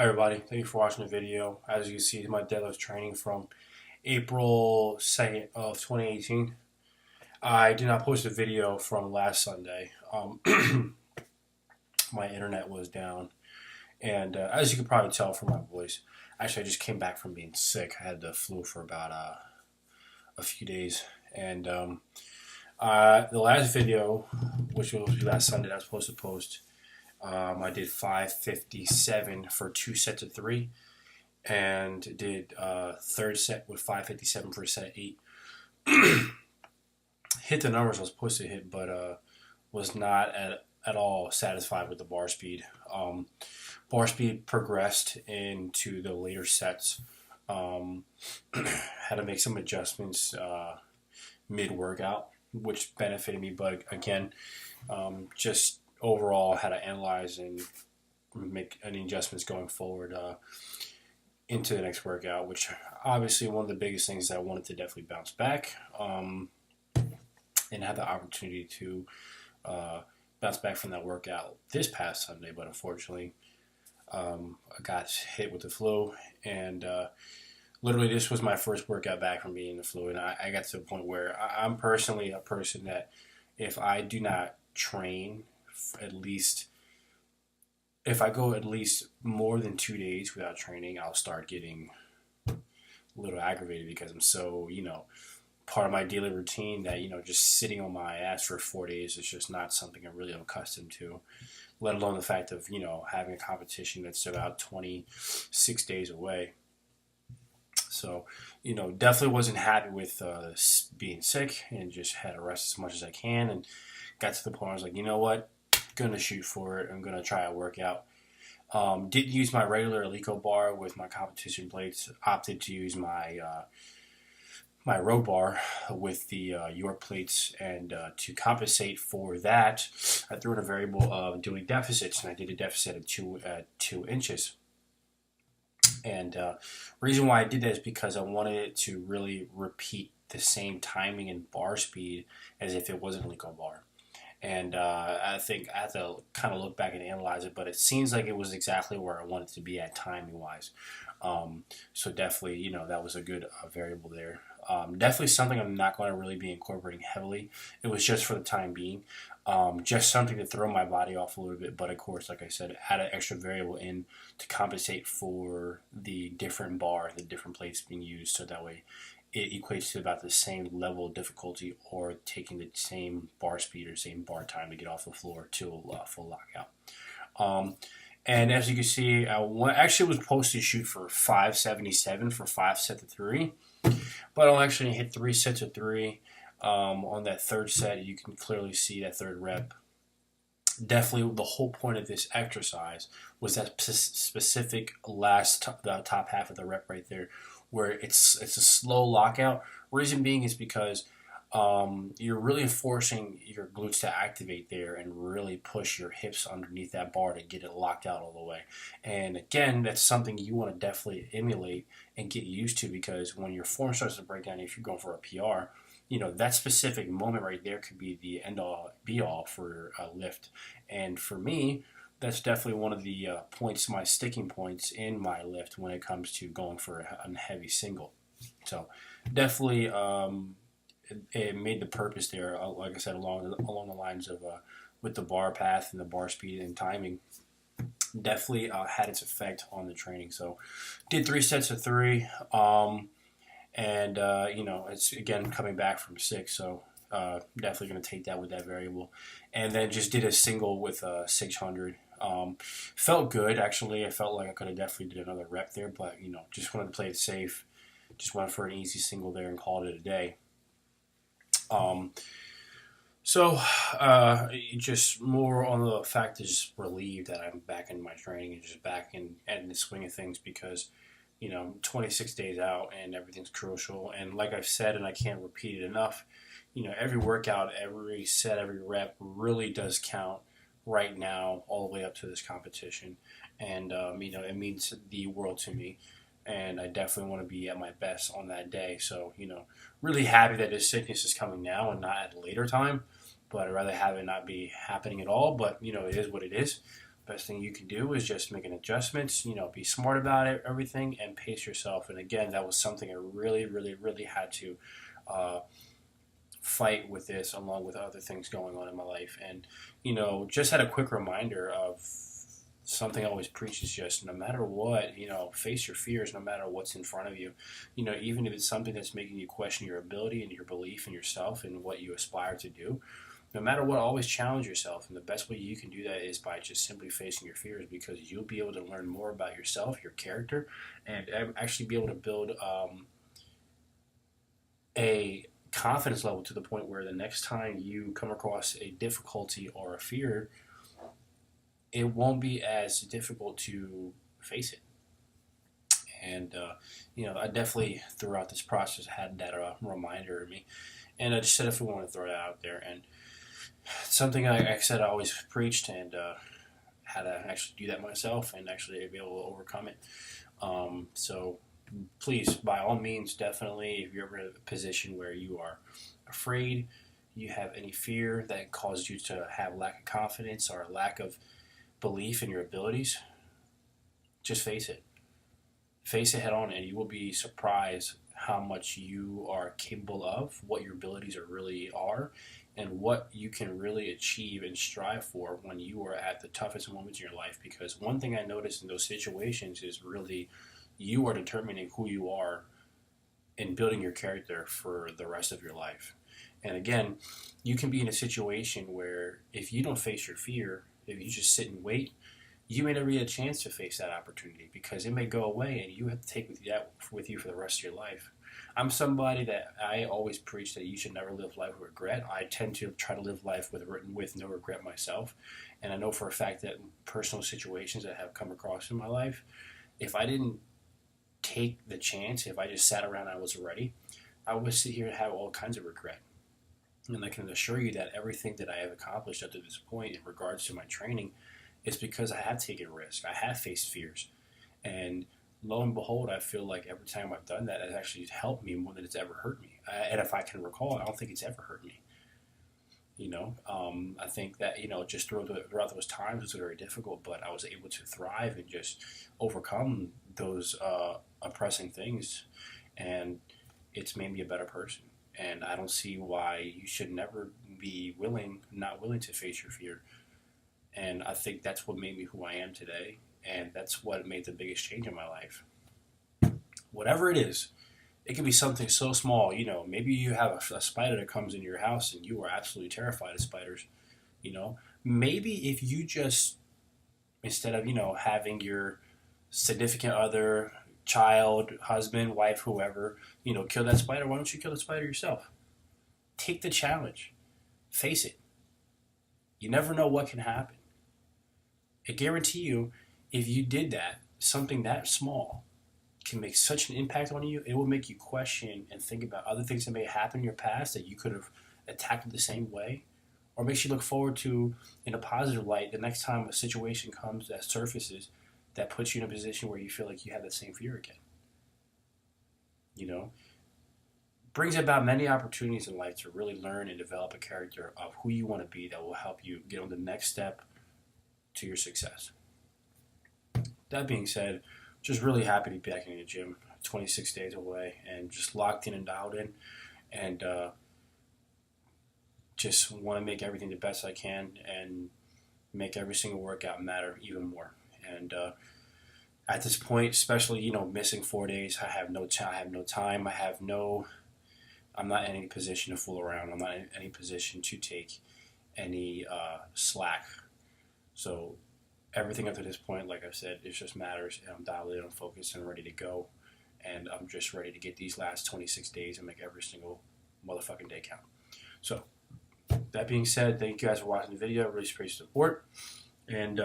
Hi everybody, thank you for watching the video. As you can see, my deadlift training from April 2nd of 2018. I did not post a video from last Sunday. My internet was down, and as you can probably tell from my voice, actually I just came back from being sick. I had the flu for about a few days, and the last video, which was last Sunday, that I was supposed to post, I did 557 for 2 sets of 3, and did third set with 557 for a set of 8. Hit the numbers I was supposed to hit, but was not at all satisfied with the bar speed. Bar speed progressed into the later sets. Had to make some adjustments mid-workout, which benefited me, but again, just overall had to analyze and make any adjustments going forward into the next workout, which obviously one of the biggest things that I wanted to definitely bounce back and have the opportunity to bounce back from that workout this past Sunday, but unfortunately I got hit with the flu, and literally this was my first workout back from being the flu, and I got to the point where I'm personally a person that if I do not train at least, if I go at least more than 2 days without training, I'll start getting a little aggravated because I'm so, part of my daily routine that, just sitting on my ass for 4 days is just not something I'm really accustomed to, let alone the fact of, having a competition that's about 26 days away. So, definitely wasn't happy with being sick, and just had to rest as much as I can, and got to the point where I was like, you know what? Gonna shoot for it. I'm gonna try a workout. Didn't use my regular Alico bar with my competition plates. Opted to use my my road bar with the York plates, and to compensate for that, I threw in a variable of doing deficits, and I did a deficit of 2 inches. And reason why I did that is because I wanted it to really repeat the same timing and bar speed as if it was an Alico bar. And I think I have to kind of look back and analyze it, but it seems like it was exactly where I wanted to be at timing-wise. So definitely, that was a good variable there. Definitely something I'm not going to really be incorporating heavily. It was just for the time being. Just something to throw my body off a little bit, but of course, like I said, add an extra variable in to compensate for the different bar, the different plates being used, so that way it equates to about the same level of difficulty, or taking the same bar speed or same bar time to get off the floor to a full lockout. And as you can see, actually was supposed to shoot for 577 for 5 sets of 3, but I'll actually hit 3 sets of 3. On that third set, you can clearly see that third rep. Definitely the whole point of this exercise was that specific the top half of the rep right there, where it's a slow lockout. Reason being is because you're really forcing your glutes to activate there and really push your hips underneath that bar to get it locked out all the way. And again, that's something you want to definitely emulate and get used to, because when your form starts to break down, if you're going for a PR, that specific moment right there could be the end-all, be-all for a lift. And for me, that's definitely one of the points, my sticking points in my lift when it comes to going for a heavy single. So definitely it made the purpose there, like I said, along the lines of with the bar path and the bar speed and timing. Definitely had its effect on the training. So did 3 sets of 3. And, it's, again, coming back from 6, so definitely going to take that with that variable. And then just did a single with 600. Felt good, actually. I felt like I could have definitely did another rep there, but, just wanted to play it safe. Just went for an easy single there and called it a day. Just more on the fact that just relieved that I'm back in my training and just back in the swing of things, because 26 days out and everything's crucial. And like I've said, and I can't repeat it enough, every workout, every set, every rep really does count right now, all the way up to this competition. And, it means the world to me. And I definitely want to be at my best on that day. So, really happy that this sickness is coming now and not at a later time. But I'd rather have it not be happening at all. But, it is what it is. best thing you can do is just make an adjustments, be smart about it, everything, and pace yourself. And again, that was something I really, really, really had to fight with this, along with other things going on in my life. And, just had a quick reminder of something I always preach is just no matter what, face your fears no matter what's in front of you. Even if it's something that's making you question your ability and your belief in yourself and what you aspire to do, no matter what, always challenge yourself. And the best way you can do that is by just simply facing your fears, because you'll be able to learn more about yourself, your character, and actually be able to build a confidence level to the point where the next time you come across a difficulty or a fear, it won't be as difficult to face it. And, I definitely throughout this process had that reminder of me. And I just said if we want to throw that out there. And something I said I always preached, and had to actually do that myself and actually be able to overcome it. So please, by all means, definitely, if you're ever in a position where you are afraid, you have any fear that causes you to have lack of confidence or a lack of belief in your abilities, just face it. Face it head on, and you will be surprised how much you are capable of, what your abilities really are, and what you can really achieve and strive for when you are at the toughest moments in your life. Because one thing I noticed in those situations is really you are determining who you are and building your character for the rest of your life. And again, you can be in a situation where if you don't face your fear, if you just sit and wait, you may never get a chance to face that opportunity, because it may go away and you have to take that with you for the rest of your life. I'm somebody that I always preach that you should never live life with regret. I tend to try to live life with no regret myself. And I know for a fact that personal situations that have come across in my life, if I didn't take the chance, if I just sat around and I was ready, I would sit here and have all kinds of regret. And I can assure you that everything that I have accomplished up to this point in regards to my training is because I have taken risks. I have faced fears. And lo and behold, I feel like every time I've done that, it's actually helped me more than it's ever hurt me. And if I can recall, I don't think it's ever hurt me. I think that, just throughout those times, it was very difficult, but I was able to thrive and just overcome those oppressing things. And it's made me a better person. And I don't see why you should never be not willing to face your fear. And I think that's what made me who I am today. And that's what made the biggest change in my life. Whatever it is, it can be something so small. Maybe you have a spider that comes in your house and you are absolutely terrified of spiders. Maybe if you just, instead of, having your significant other, child, husband, wife, whoever, kill that spider, why don't you kill the spider yourself? Take the challenge. Face it. You never know what can happen. I guarantee you, if you did that, something that small can make such an impact on you, it will make you question and think about other things that may happen in your past that you could have attacked it the same way, or makes you look forward to, in a positive light, the next time a situation comes that surfaces that puts you in a position where you feel like you have that same fear again. Brings about many opportunities in life to really learn and develop a character of who you want to be that will help you get on the next step to your success. That being said, just really happy to be back in the gym, 26 days away, and just locked in and dialed in, and just want to make everything the best I can and make every single workout matter even more. And at this point, especially, missing 4 days, I have no time. I'm not in any position to fool around. I'm not in any position to take any slack. So everything up to this point, like I said, it just matters. And I'm dialed in, I'm focused, and ready to go. And I'm just ready to get these last 26 days and make every single motherfucking day count. So that being said, thank you guys for watching the video. I really appreciate the support. And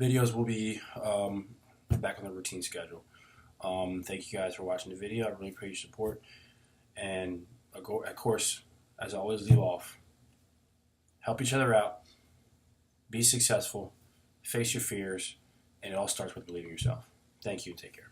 videos will be back on the routine schedule. Thank you guys for watching the video. I really appreciate your support. And of course, as always, leave off. Help each other out. Be successful. Face your fears. And it all starts with believing in yourself. Thank you and take care.